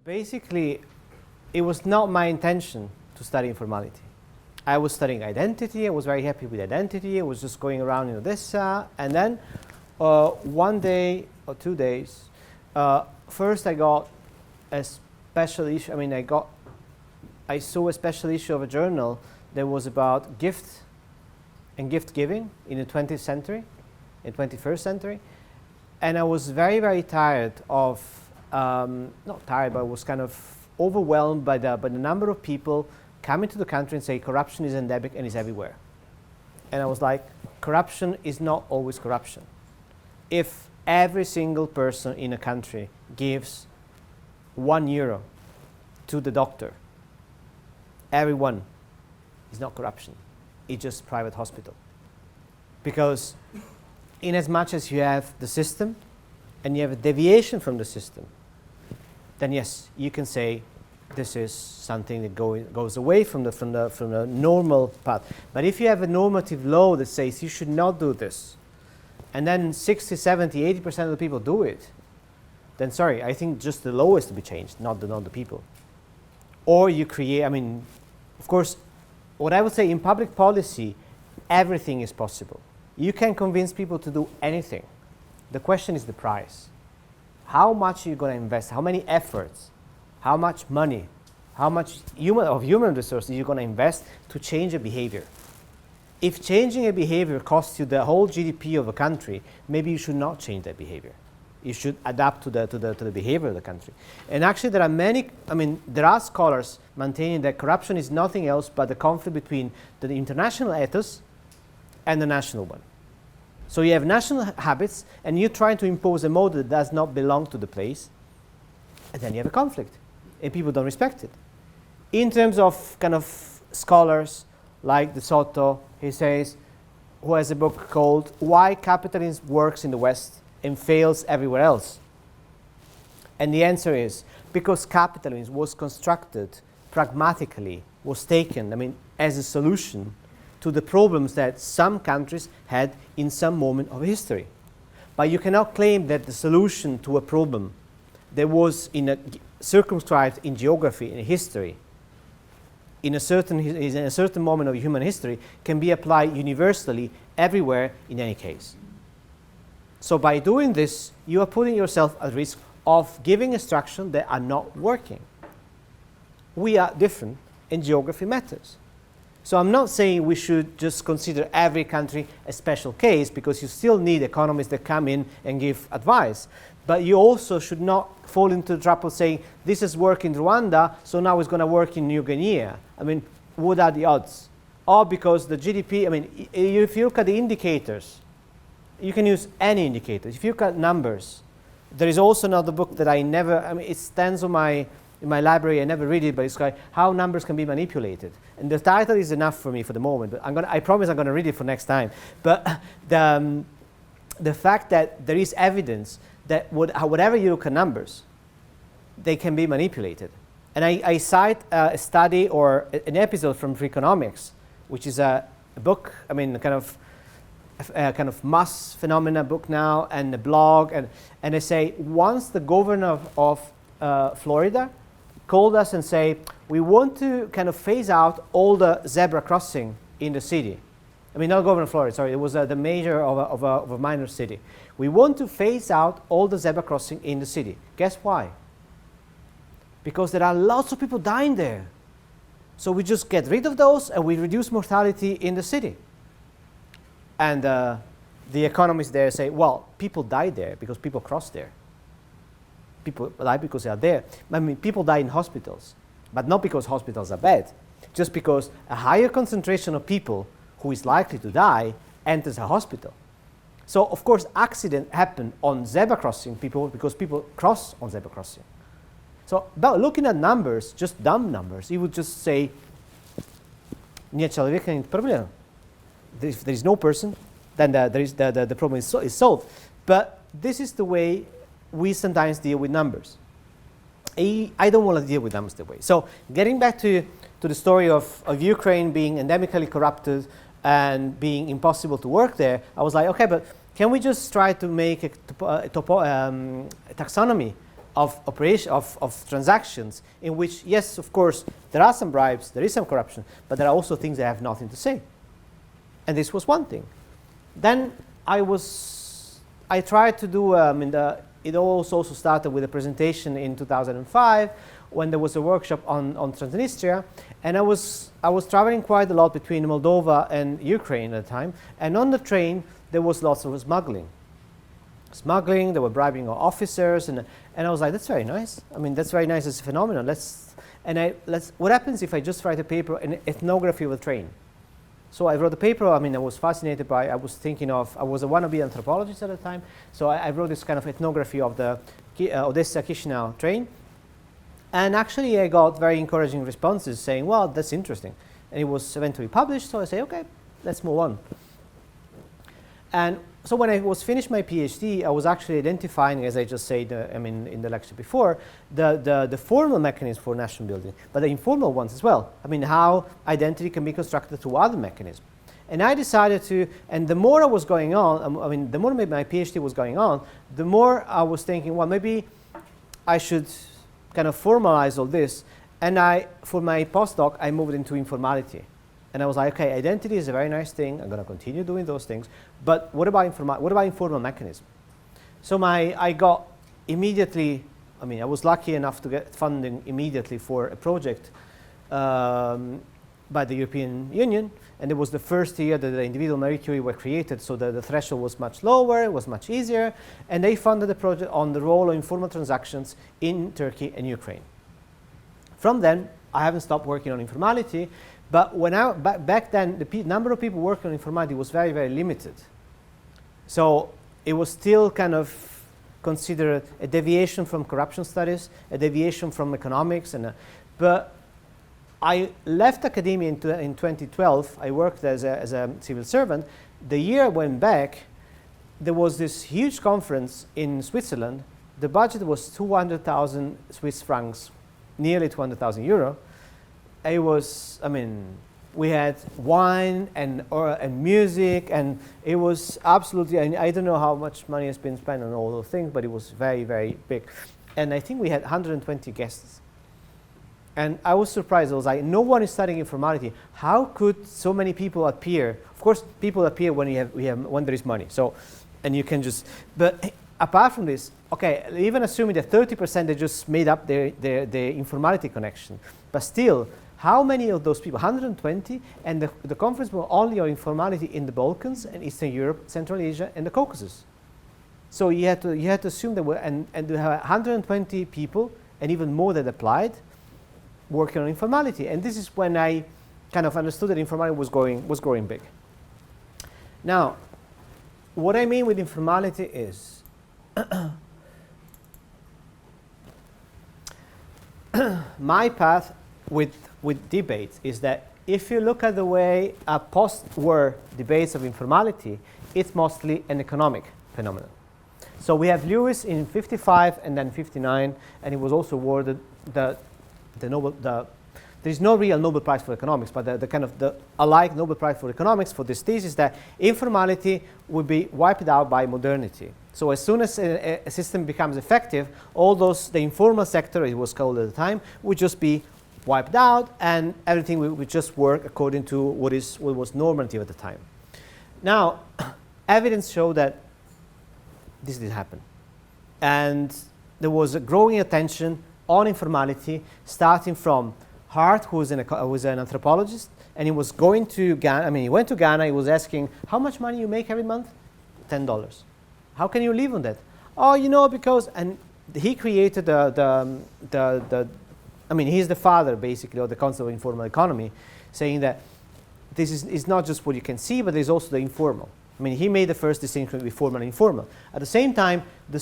Basically, it was not my intention to study informality. I was studying identity. I was very happy with identity. I was just going around in Odessa. And then one day or 2 days, first I got a special issue. I saw a special issue of a journal that was about gift and gift giving in the 20th century, in the 21st century. And I was very, very tired of, not tired, but I was kind of overwhelmed by the number of people coming to the country and say corruption is endemic and is everywhere. And I was like, corruption is not always corruption. If every single person in a country gives €1 to the doctor, everyone is not corruption. It's just private hospital. Because in as much as you have the system and you have a deviation from the system, then yes, you can say this is something that goes away from the normal path. But if you have a normative law that says you should not do this, and then 60, 70, 80% of the people do it, then sorry, I think just the law is to be changed, not the people. Or you create, of course, what I would say in public policy, everything is possible. You can convince people to do anything. The question is the price. How much are you going to invest? How many efforts? How much money? How much human resources are you going to invest to change a behavior? If changing a behavior costs you the whole GDP of a country, maybe you should not change that behavior. You should adapt to the behavior of the country. And actually there are there are scholars maintaining that corruption is nothing else but the conflict between the international ethos and the national one. So you have national habits and you're trying to impose a mode that does not belong to the place, and then you have a conflict and people don't respect it. In terms of kind of scholars like De Soto, he says, who has a book called Why Capitalism Works in the West and Fails Everywhere Else. And the answer is because capitalism was constructed pragmatically, was taken, as a solution to the problems that some countries had in some moment of history. But you cannot claim that the solution to a problem that was circumscribed in geography, in history, in a certain moment of human history, can be applied universally everywhere in any case. So by doing this, you are putting yourself at risk of giving instructions that are not working. We are different and geography matters. So I'm not saying we should just consider every country a special case, because you still need economists that come in and give advice. But you also should not fall into the trap of saying this has worked in Rwanda, so now it's going to work in New Guinea. What are the odds? Or because the GDP, if you look at the indicators, you can use any indicators. If you look at numbers, there is also another book that it stands in my library, I never read it, but it's called How Numbers Can Be Manipulated. And the title is enough for me for the moment, but I promise I'm going to read it for next time. But the fact that there is evidence that whatever you look at numbers, they can be manipulated. And I cite a study or an episode from Economics, which is a book, kind of mass phenomena book now, and a blog, and they say once the governor of Florida called us and say, we want to kind of phase out all the zebra crossing in the city. Not governor of Florida, sorry, it was the mayor of a minor city. We want to phase out all the zebra crossing in the city. Guess why? Because there are lots of people dying there. So we just get rid of those and we reduce mortality in the city. And the economists there say, well, people die there because people cross there. People die because they are there. People die in hospitals, but not because hospitals are bad, just because a higher concentration of people who is likely to die enters a hospital. So, of course, accidents happen on zebra crossing because people cross on zebra crossing. So, about looking at numbers, just dumb numbers, you would just say, нет человека, нет проблем. If there is no person, then the problem is solved. But this is the way we sometimes deal with numbers. I don't want to deal with numbers that way. So getting back to the story of Ukraine being endemically corrupted and being impossible to work there, I was like, okay, but can we just try to make a taxonomy of operation of transactions in which, yes, of course, there are some bribes, there is some corruption, but there are also things that have nothing to say. And this was one thing. Then I tried to do, it also started with a presentation in 2005 when there was a workshop on Transnistria, and I was traveling quite a lot between Moldova and Ukraine at the time, and on the train there was lots of smuggling. They were bribing our officers, and I was like, that's very nice. I mean, that's very nice as a phenomenon. What happens if I just write a paper on ethnography of a train? So I wrote a paper. I mean, I was fascinated by. I was a wannabe anthropologist at the time. So I wrote this kind of ethnography of the Odessa-Chisinau train, and actually I got very encouraging responses saying, "Well, that's interesting," and it was eventually published. So I say, "Okay, let's move on." And so when I was finished my PhD, I was actually identifying, as I just said, in the lecture before, the formal mechanism for national building, but the informal ones as well. I mean, how identity can be constructed through other mechanisms. And I decided to, and the more I was going on, the more my PhD was going on, the more I was thinking, well, maybe I should kind of formalize all this. And for my postdoc, I moved into informality. And I was like, okay, identity is a very nice thing. I'm going to continue doing those things. But what about informal mechanism? So I got immediately, I was lucky enough to get funding immediately for a project by the European Union. And it was the first year that the individual Marie Curie were created, so the threshold was much lower, it was much easier. And they funded the project on the role of informal transactions in Turkey and Ukraine. From then, I haven't stopped working on informality. But back then, the number of people working on informality was very, very limited. So it was still kind of considered a deviation from corruption studies, a deviation from economics. But I left academia in 2012. I worked as a civil servant. The year I went back, there was this huge conference in Switzerland. The budget was 200,000 Swiss francs, nearly 200,000 euro. It was, we had wine and music, and it was absolutely, I don't know how much money has been spent on all those things, but it was very, very big. And I think we had 120 guests. And I was surprised. I was like, no one is studying informality. How could so many people appear? Of course, people appear when when there is money. So, and you can just, but apart from this, okay, even assuming that 30% they just made up their informality connection, but still, how many of those people? 120, and the conference was only on informality in the Balkans and Eastern Europe, Central Asia, and the Caucasus. So you had to assume there were, and to have 120 people, and even more that applied, working on informality. And this is when I kind of understood that informality was growing big. Now, what I mean with informality is my path with debates is that if you look at the way post-war debates of informality, it's mostly an economic phenomenon. So we have Lewis in 55 and then 59, and he was also awarded the Nobel. There is no real Nobel Prize for economics, but the alike Nobel Prize for economics for this thesis that informality would be wiped out by modernity. So as soon as a system becomes effective, the informal sector, it was called at the time, would just be wiped out, and everything would just work according to what was normative at the time. Now, evidence showed that this did happen. And there was a growing attention on informality, starting from Hart, who was an anthropologist, and he was going to Ghana. He went to Ghana, he was asking, how much money you make every month? $10. How can you live on that? Oh, because, and he created he's the father, basically, of the concept of informal economy, saying that this is not just what you can see, but there's also the informal. He made the first distinction between formal and informal. At the same time, in the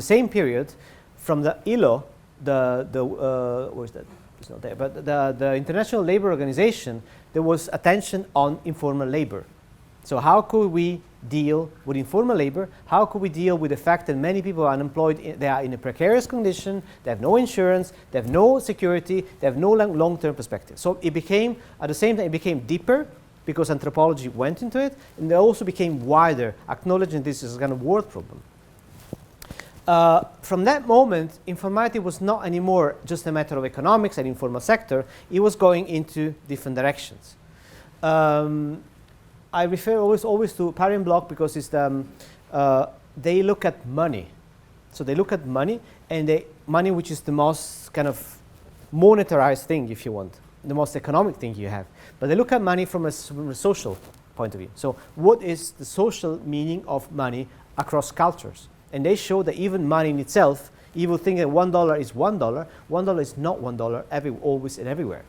same period, from the ILO, where is that? It's not there, but the International Labour Organization, there was attention on informal labor. So how could we deal with informal labor? How could we deal with the fact that many people are unemployed, they are in a precarious condition, they have no insurance, they have no security, they have no long-term perspective. So it became, at the same time, it became deeper because anthropology went into it, and it also became wider, acknowledging this as a kind of world problem. From that moment, informality was not anymore just a matter of economics and informal sector. It was going into different directions. I refer always to Parry and Block because it's they look at money. So they look at money, and money, which is the most kind of monetarized thing, if you want, the most economic thing you have. But they look at money from a social point of view. So what is the social meaning of money across cultures? And they show that even money in itself, you will think that $1 is $1. $1 is not $1 always and everywhere.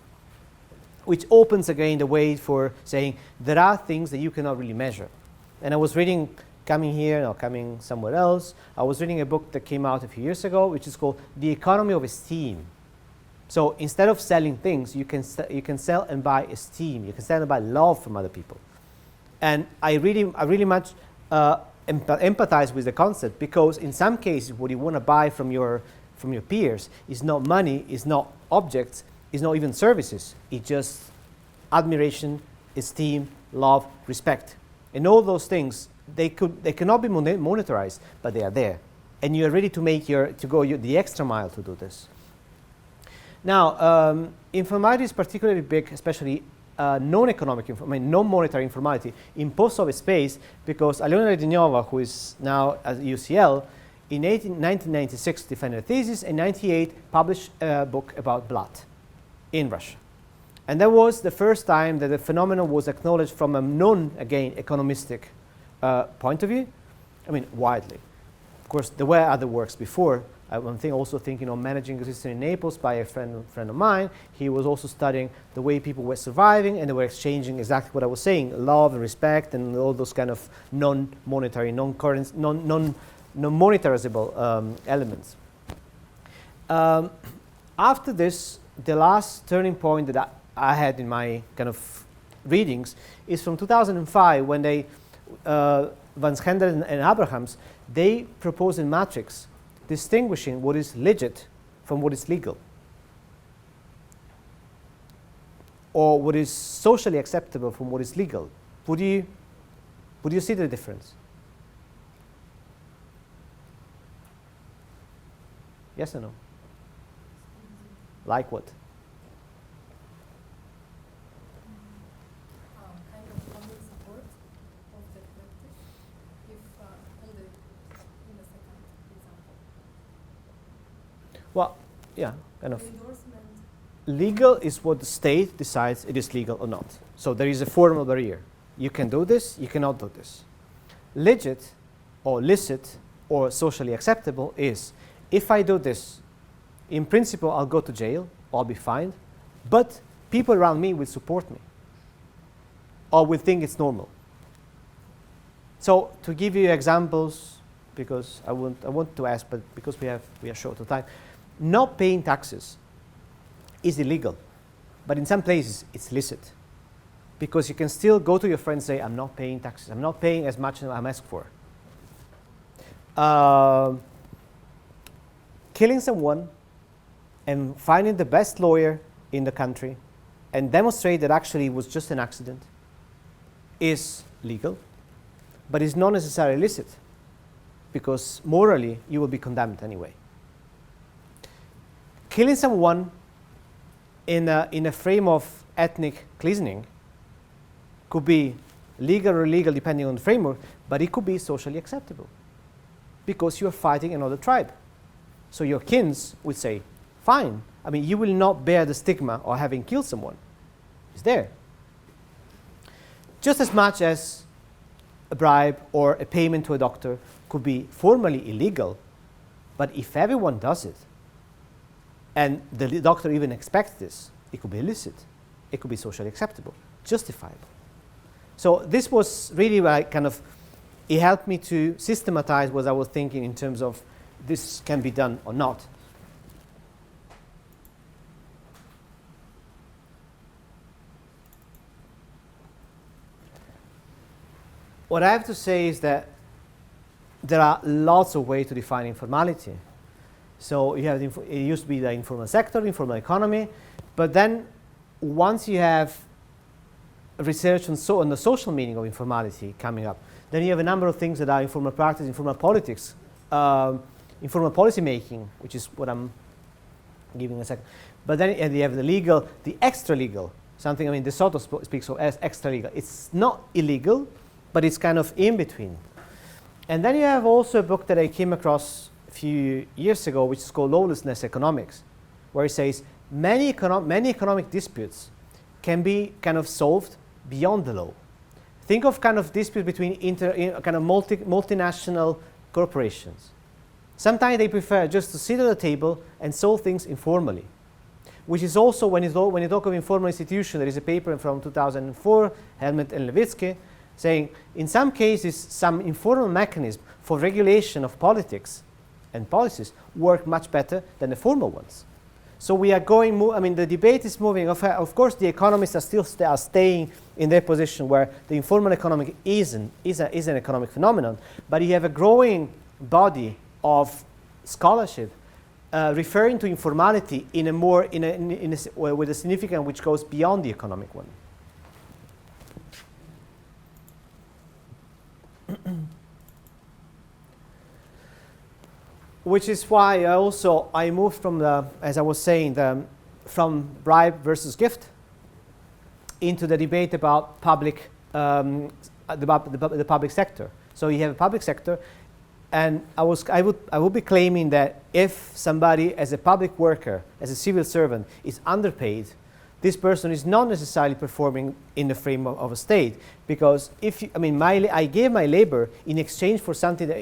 Which opens again the way for saying there are things that you cannot really measure. And I was reading, coming here or coming somewhere else, I was reading a book that came out a few years ago, which is called The Economy of Esteem. So instead of selling things, you can sell and buy esteem. You can sell and buy love from other people. And I really much empathize with the concept, because in some cases what you want to buy from your peers is not money, is not objects, is not even services. It's just admiration, esteem, love, respect. And all those things, they cannot be monetarized, but they are there. And you are ready to go the extra mile to do this. Now, informality is particularly big, especially non-monetary informality in post-Soviet space, because Alyona Ledenova, who is now at UCL, in 1996 defended a thesis, and 1998 published a book about blood in Russia. And that was the first time that the phenomenon was acknowledged from a again, economistic point of view, widely. Of course, there were other works before. I'm also thinking of Managing Existence in Naples by a friend of mine. He was also studying the way people were surviving, and they were exchanging exactly what I was saying, love and respect and all those kind of non-monetary, non-monetarizable elements. After this, the last turning point that I had in my kind of readings is from 2005, when they, Van Schendel and Abrahams, they proposed a matrix distinguishing what is legit from what is legal, or what is socially acceptable from what is legal. Would you see the difference? Yes or no? Like what? Kind of public support of the collective, if in the second example. Well, yeah, kind of. Endorsement. Legal is what the state decides it is legal or not. So there is a formal barrier. You can do this, you cannot do this. Legit or licit or socially acceptable is, if I do this, in principle I'll go to jail, I'll be fined, but people around me will support me or will think it's normal. So to give you examples, because I want to ask, but because we are short of time, not paying taxes is illegal, but in some places it's licit, because you can still go to your friend and say, I'm not paying taxes, I'm not paying as much as I'm asked for. Killing someone and finding the best lawyer in the country and demonstrate that actually it was just an accident is legal, but it's not necessarily licit, because morally you will be condemned anyway. Killing someone in a frame of ethnic cleansing could be legal or illegal depending on the framework, but it could be socially acceptable because you are fighting another tribe. So your kins would say, fine, you will not bear the stigma of having killed someone. It's there. Just as much as a bribe or a payment to a doctor could be formally illegal, but if everyone does it, and the doctor even expects this, it could be illicit, it could be socially acceptable, justifiable. So this was really like it helped me to systematize what I was thinking in terms of this can be done or not. What I have to say is that there are lots of ways to define informality. So you have it used to be the informal sector, informal economy, but then once you have research on the social meaning of informality coming up, then you have a number of things that are informal practice, informal politics, informal policy making, which is what I'm giving a second. But then you have the legal, the extra legal, something, I mean, De Soto speaks of as extra legal. It's not illegal, but it's kind of in between. And then you have also a book that I came across a few years ago, which is called Lawlessness Economics, where it says many economic disputes can be kind of solved beyond the law. Think of kind of disputes between kind of multinational corporations. Sometimes they prefer just to sit at a table and solve things informally, which is also when you talk of informal institution, there is a paper from 2004, Helmet and Levitsky, saying in some cases some informal mechanism for regulation of politics and policies work much better than the formal ones. So we are going, I mean, the debate is moving. Of course, the economists are still staying in their position where the informal economic is an economic phenomenon, but you have a growing body of scholarship referring to informality in a more with a significance which goes beyond the economic one. Which is why I moved from as I was saying, from bribe versus gift into the debate about public, the public sector. So you have a public sector, and I would be claiming that if somebody as a public worker, as a civil servant, is underpaid, this person is not necessarily performing in the frame of a state, because I gave my labor in exchange for something that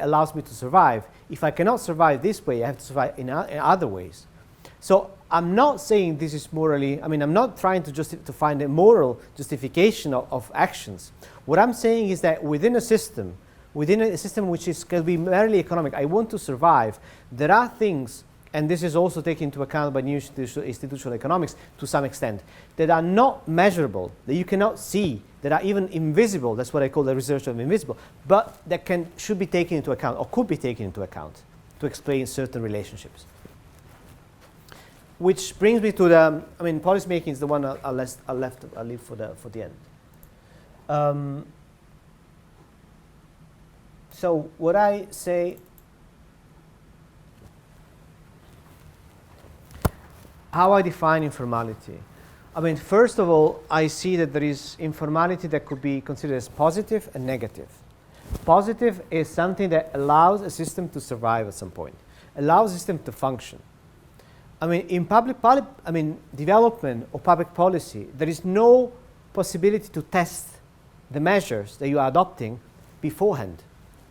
allows me to survive. If I cannot survive this way, I have to survive in other ways. So I'm not saying this is morally, I'm not trying to find a moral justification of actions. What I'm saying is that within a system which can be merely economic, I want to survive, there are things, and this is also taken into account by new institutional economics to some extent, that are not measurable, that you cannot see, that are even invisible. That's what I call the research of invisible, but that should be taken into account, or could be taken into account, to explain certain relationships. Which brings me to the, policy making is the one I'll leave for the end. So what I say, how I define informality. First of all, I see that there is informality that could be considered as positive and negative. Positive is something that allows a system to survive at some point, allows a system to function. In development or public policy, there is no possibility to test the measures that you are adopting beforehand.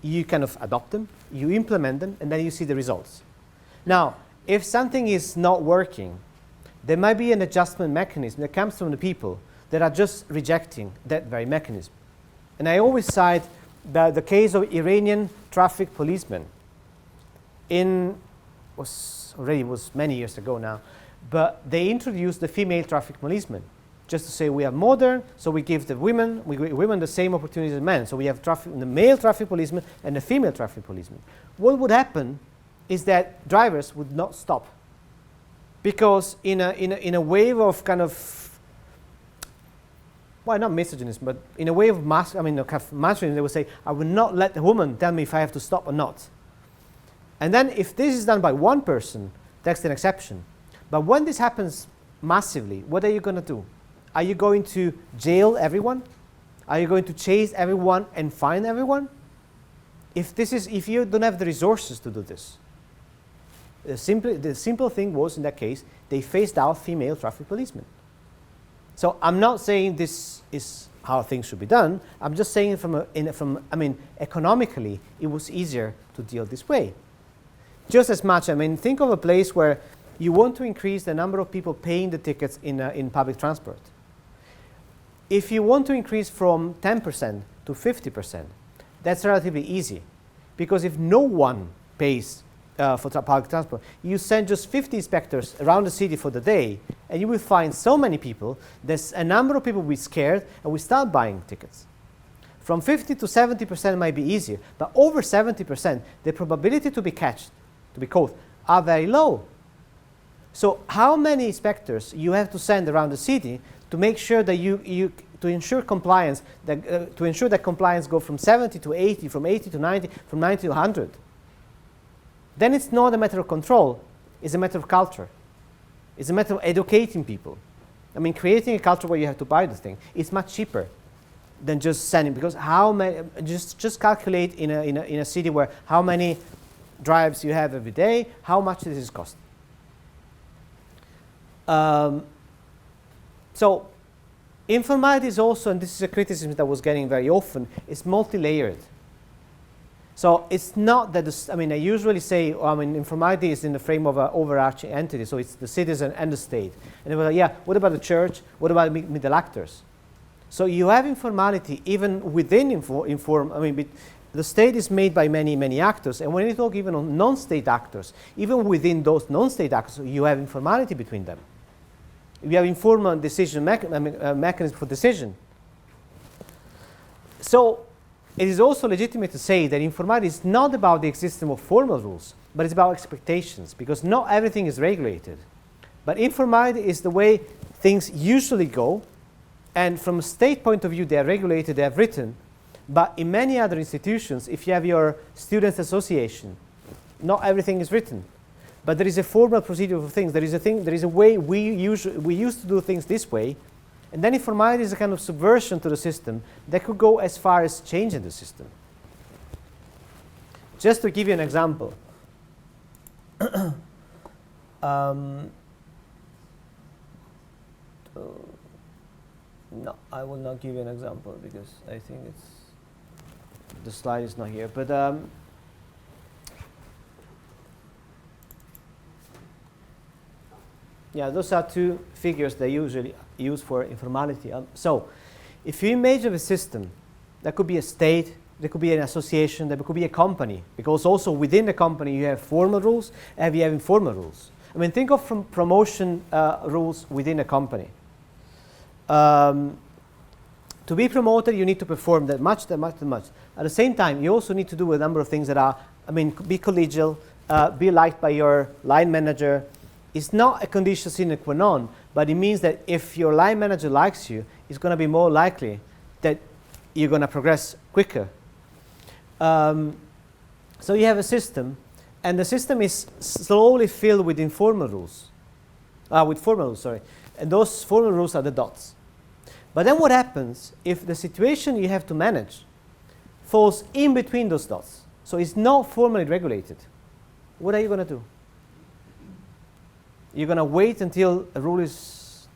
You kind of adopt them, you implement them, and then you see the results. Now, if something is not working, there might be an adjustment mechanism that comes from the people that are just rejecting that very mechanism. And I always cite the case of Iranian traffic policemen. Was many years ago now, but they introduced the female traffic policeman just to say we are modern, so we give women the same opportunities as men. So we have the male traffic policeman and the female traffic policeman. What would happen is that drivers would not stop, because in a wave of kind of, well, not misogynist, but in a way of masculine, they would say, I will not let the woman tell me if I have to stop or not. And then if this is done by one person, that's an exception. But when this happens massively, what are you going to do? Are you going to jail everyone? Are you going to chase everyone and fine everyone? If you don't have the resources to do this. The simple thing was, in that case, they phased out female traffic policemen. So I'm not saying this is how things should be done. I'm just saying economically, it was easier to deal this way. Just as much, think of a place where you want to increase the number of people paying the tickets in public transport. If you want to increase from 10% to 50%, that's relatively easy. Because if no one pays for public transport, you send just 50 inspectors around the city for the day, and you will find so many people, there's a number of people will be scared and will start buying tickets. From 50 to 70% might be easier, but over 70%, the probability to be caught, are very low. So how many inspectors you have to send around the city to make sure that you to ensure compliance, to ensure that compliance go from 70 to 80, from 80 to 90, from 90 to 100, then it's not a matter of control, it's a matter of culture. It's a matter of educating people. I mean, creating a culture where you have to buy the thing, it's much cheaper than just sending, because how many, just calculate in a city where how many drives you have every day, how much this is cost. So informality is also, and this is a criticism that I was getting very often, is multi-layered. So it's not that, I usually say, informality is in the frame of an overarching entity, so it's the citizen and the state. And they were like, yeah, what about the church? What about middle actors? So you have informality even within the state is made by many, many actors, and when you talk even on non-state actors, even within those non-state actors, you have informality between them. You have informal decision mechanism for decision. So it is also legitimate to say that informality is not about the existence of formal rules, but it's about expectations, because not everything is regulated. But informality is the way things usually go, and from a state point of view, they are regulated, they are written. But in many other institutions, if you have your students' association, not everything is written. But there is a formal procedure for things. There is a way we used to do things this way. And then informality is a kind of subversion to the system that could go as far as changing the system. Just to give you an example. No, I will not give you an example because I think the slide is not here. But yeah, those are two figures they usually use for informality. So if you imagine a system, that could be a state, there could be an association, there could be a company, because also within the company you have formal rules and you have informal rules. Think of promotion rules within a company. To be promoted, you need to perform that much, that much, that much. At the same time, you also need to do a number of things that are, be collegial, be liked by your line manager. It's not a condition sine qua non, but it means that if your line manager likes you, it's going to be more likely that you're going to progress quicker. So you have a system, and the system is slowly filled with informal rules. And those formal rules are the dots. But then what happens if the situation you have to manage falls in between those dots? So it's not formally regulated. What are you going to do? You're going to wait until a rule is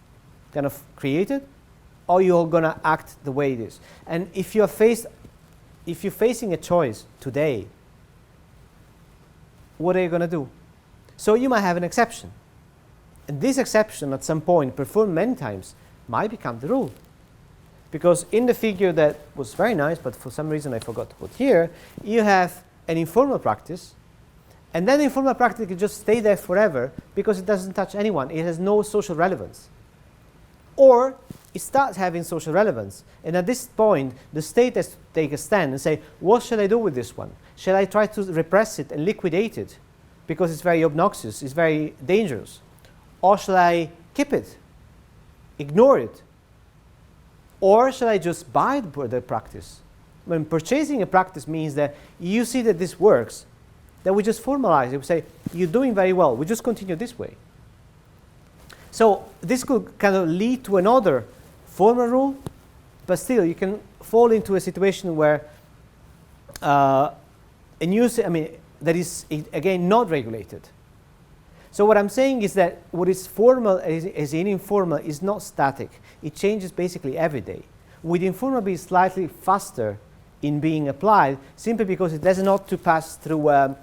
kind of created, or you're going to act the way it is. And if you're facing a choice today, what are you going to do? So you might have an exception. And this exception at some point, performed many times, might become the rule. Because in the figure that was very nice, but for some reason I forgot to put here, you have an informal practice, and then the informal practice can just stay there forever because it doesn't touch anyone. It has no social relevance. Or it starts having social relevance. And at this point, the state has to take a stand and say, what shall I do with this one? Shall I try to repress it and liquidate it because it's very obnoxious, it's very dangerous? Or shall I keep it, ignore it? Or shall I just buy the practice? When purchasing a practice means that you see that this works, then we just formalize it. We say, you're doing very well. We just continue this way. So this could kind of lead to another formal rule, but still you can fall into a situation where that is, again, not regulated. So what I'm saying is that what is formal as in informal is not static. It changes basically every day. With informal, be slightly faster in being applied, simply because it does not to pass through a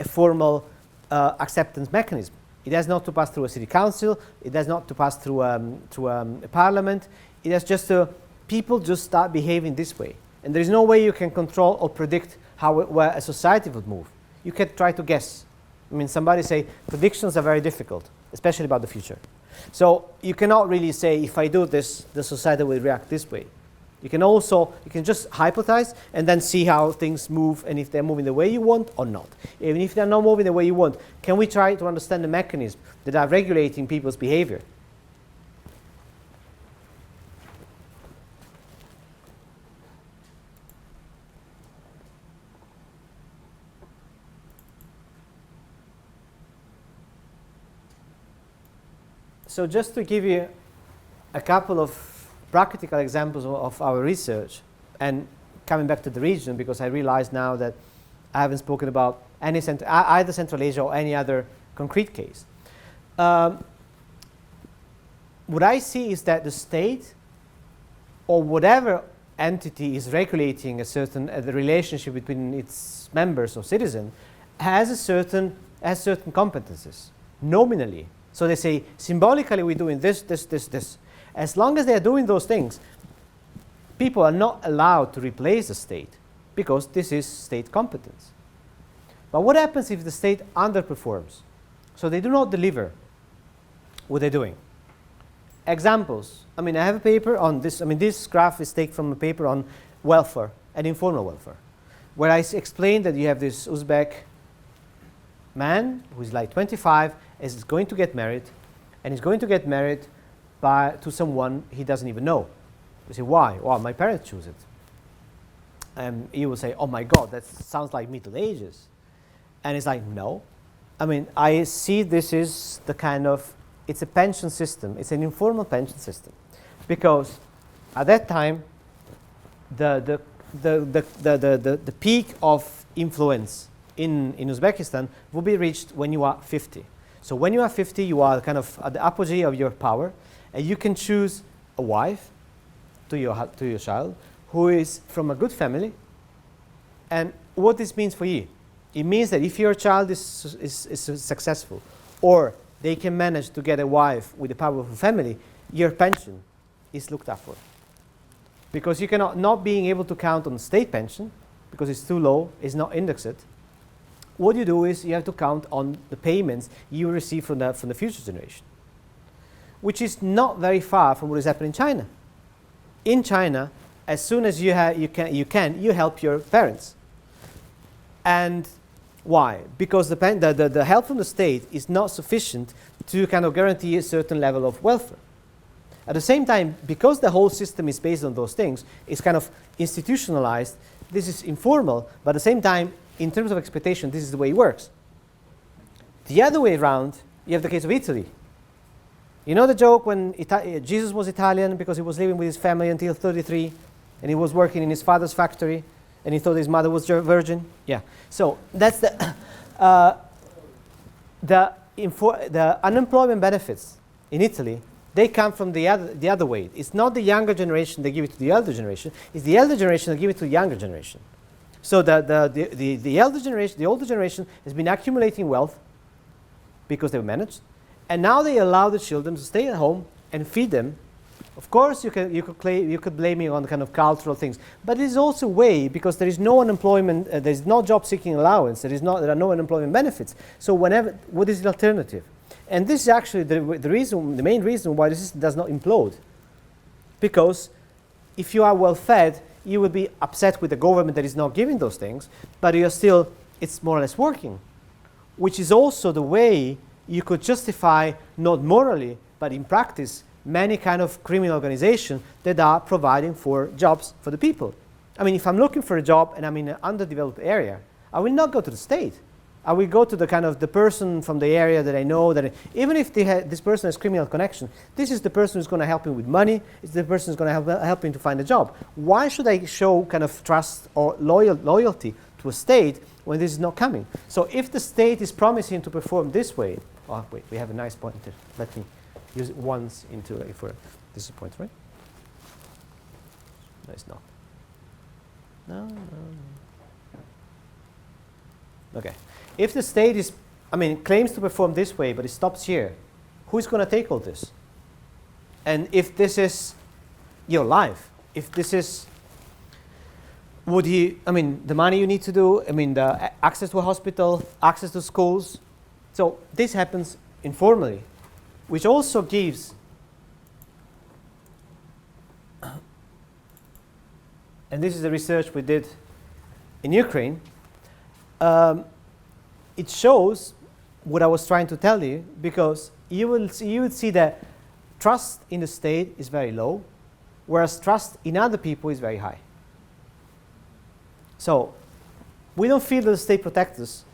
formal acceptance mechanism. It has not to pass through a city council. It has not to pass through a parliament. It has just people just start behaving this way, and there is no way you can control or predict where a society would move. You can try to guess. Somebody say predictions are very difficult, especially about the future. So you cannot really say, if I do this, the society will react this way. You can just hypothesize and then see how things move and if they're moving the way you want or not. Even if they're not moving the way you want, can we try to understand the mechanisms that are regulating people's behavior? So just to give you a couple of practical examples of our research, and coming back to the region, because I realize now that I haven't spoken about any either Central Asia or any other concrete case. What I see is that the state, or whatever entity is regulating a certain the relationship between its members or citizens, has certain competences nominally. So they say symbolically we're doing this, this, this, this. As long as they are doing those things, people are not allowed to replace the state because this is state competence. But what happens if the state underperforms? So they do not deliver what they're doing. Examples. I mean, I have a paper on this. I mean, this graph is taken from a paper on welfare and informal welfare, where I explain that you have this Uzbek man who's like 25, is going to get married, and he's going to get married to someone he doesn't even know. You say, why? Well, my parents choose it. And you will say, oh my God, that sounds like Middle Ages. And it's like, no. I mean, I see this is the kind of, it's a pension system. It's an informal pension system. Because at that time, the peak of influence in Uzbekistan will be reached when you are 50. So when you are 50, you are kind of at the apogee of your power, and you can choose a wife to your child who is from a good family. And what this means for you, it means that if your child is successful, or they can manage to get a wife with a powerful family, your pension is looked after. Because you cannot, not being able to count on state pension, because it's too low, it's not indexed. What you do is you have to count on the payments you receive from the future generation, which is not very far from what is happening in China. In China, as soon as you help your parents. And why? Because the help from the state is not sufficient to kind of guarantee a certain level of welfare. At the same time, because the whole system is based on those things, it's kind of institutionalized. This is informal, but at the same time, in terms of expectation, this is the way it works. The other way around, you have the case of Italy. You know the joke when Jesus was Italian because he was living with his family until 33, and he was working in his father's factory, and he thought his mother was virgin? Yeah. So that's the unemployment benefits in Italy. They come from the other way. It's not the younger generation that give it to the elder generation. It's the elder generation that give it to the younger generation. So the elder generation, the older generation, has been accumulating wealth because they were managed, and now they allow the children to stay at home and feed them. Of course, you could blame me on the kind of cultural things, but it is also a way because there is no unemployment, there is no job-seeking allowance, there are no unemployment benefits. So what is the alternative? And this is actually the main reason why the system does not implode. Because if you are well fed, you will be upset with the government that is not giving those things, but it's more or less working, which is also the way you could justify, not morally, but in practice, many kind of criminal organizations that are providing for jobs for the people. I mean, if I'm looking for a job and I'm in an underdeveloped area, I will not go to the state. I will go to the person from the area that I know, even if this person has criminal connection, this is the person who's going to help him with money, it's the person who's going to help him to find a job. Why should I show kind of trust or loyalty to a state when this is not coming? So if the state is promising to perform this way, oh wait, we have a nice pointer. Let me use it once for this is a point, right? No, it's not. No. Okay. If the state claims to perform this way, but it stops here, who's going to take all this? And if this is your life, if this is, the money you need to do, the access to a hospital, access to schools. So this happens informally, which also gives, and this is the research we did in Ukraine, it shows what I was trying to tell you, because you would see that trust in the state is very low, whereas trust in other people is very high. So we don't feel that the state protects us,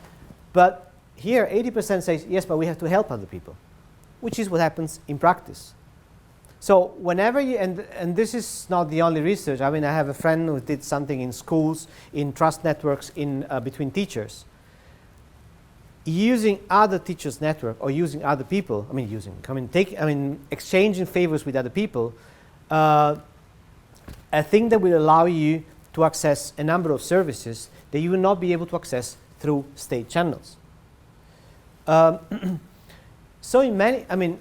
but here 80% says, yes, but we have to help other people. which is what happens in practice. So whenever you, and this is not the only research. I mean, I have a friend who did something in schools, in trust networks, in between teachers. Using other teachers' network or using other people, exchanging favors with other people, a thing that will allow you to access a number of services that you will not be able to access through state channels. So in many,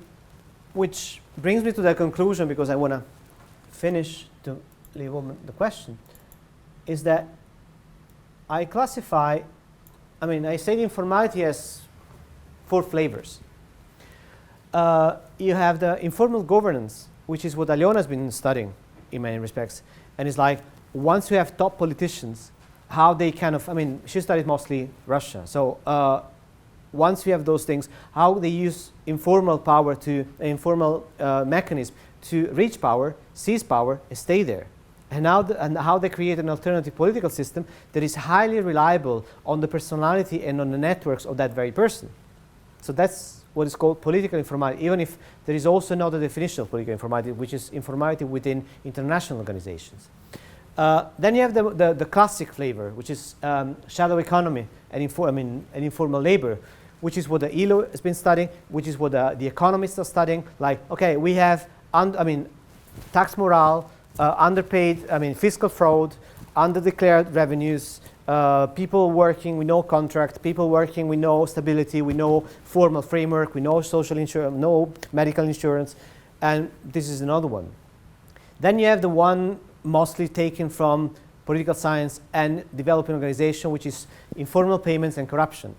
which brings me to the conclusion, because I want to finish to leave open the question, is that I classify, I say the informality as 4 flavors. You have the informal governance, which is what Aliona has been studying in many respects. And it's like, once you have top politicians, how they kind of, she studied mostly Russia. So once you have those things, how they use informal power to, informal mechanism to reach power, seize power, and stay there. And how they create an alternative political system that is highly reliable on the personality and on the networks of that very person. So that's what is called political informality, even if there is also another definition of political informality, which is informality within international organizations. Then you have the classic flavor, which is shadow economy and informal labor, which is what the ILO has been studying, which is what the economists are studying. Like, okay, we have tax morale, underpaid, fiscal fraud, underdeclared revenues, people working with no contract, people working with no stability, with no formal framework, with no social insurance, no medical insurance, and this is another one. Then you have the one mostly taken from political science and developing organization, which is informal payments and corruption.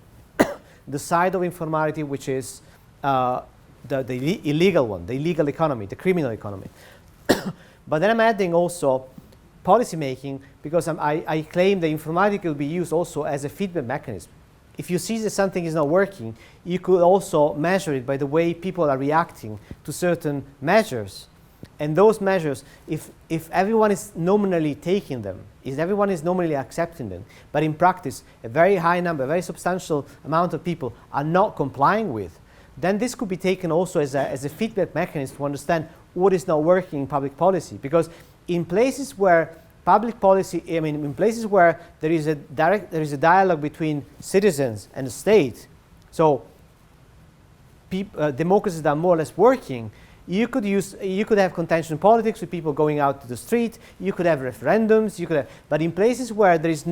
The side of informality, which is the illegal one, the illegal economy, the criminal economy. But then I'm adding also policy making, because I claim that informality could be used also as a feedback mechanism. If you see that something is not working, you could also measure it by the way people are reacting to certain measures. And those measures, if everyone is nominally taking them, if everyone is nominally accepting them, but in practice a very high number, a very substantial amount of people are not complying with, then this could be taken also as a feedback mechanism to understand what is not working in public policy. Because in places where public policy, in places where there is a dialogue between citizens and the state, so democracies that are more or less working, you could have contention politics with people going out to the street. You could have referendums. But in places where there is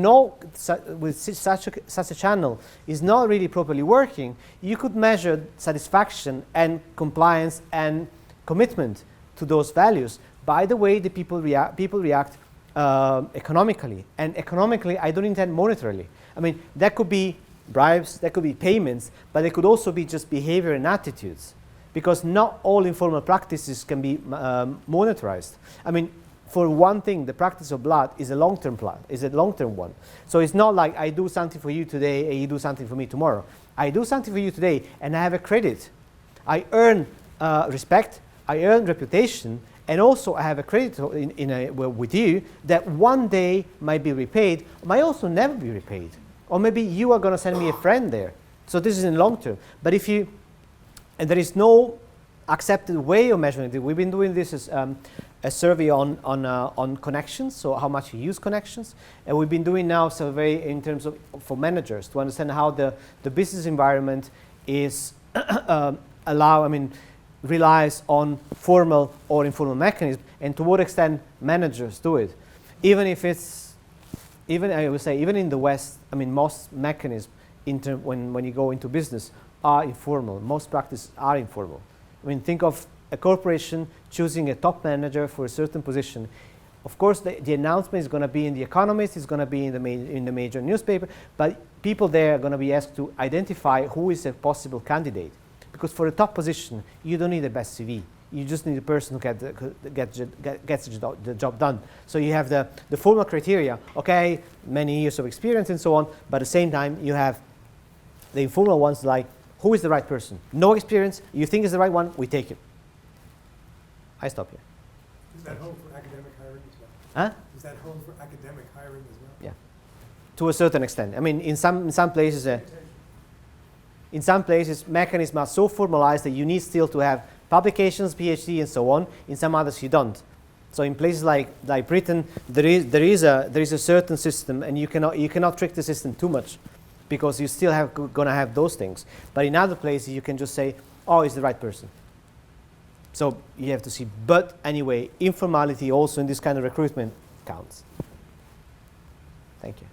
such a channel is not really properly working, you could measure satisfaction and compliance and commitment to those values by the way the people react economically. And economically, I don't intend monetarily. That could be bribes, that could be payments, but it could also be just behavior and attitudes. Because not all informal practices can be monetarized. For one thing, the practice of blood is a long-term plan, is a long-term one. So it's not like I do something for you today and you do something for me tomorrow. I do something for you today and I have a credit. I earn respect, I earn reputation, and also I have a credit with you that one day might be repaid, might also never be repaid. Or maybe you are going to send me a friend there. So this is in long term. But and there is no accepted way of measuring it. We've been doing this as a survey on connections, so how much you use connections. And we've been doing now survey in terms of for managers to understand how the business environment is relies on formal or informal mechanisms, and to what extent managers do it. Even in the West, most mechanisms when you go into business are informal. Most practices are informal. Think of a corporation choosing a top manager for a certain position. Of course, the announcement is going to be in The Economist, it's going to be in the major newspaper, but people there are going to be asked to identify who is a possible candidate. Because for a top position, you don't need the best CV. You just need a person who gets the job done. So you have the formal criteria, okay, many years of experience and so on, but at the same time, you have the informal ones like, who is the right person? No experience, you think is the right one, we take him. I stop here. Does that hold for academic hiring as well? Huh? Does that hold for academic hiring as well? Yeah, to a certain extent. In some places, In some places, mechanisms are so formalized that you need still to have publications, PhD, and so on. In some others, you don't. So in places like Britain, there is a certain system, and you cannot trick the system too much, because you still gonna have those things. But in other places, you can just say, oh, it's the right person. So you have to see. But anyway, informality also in this kind of recruitment counts. Thank you.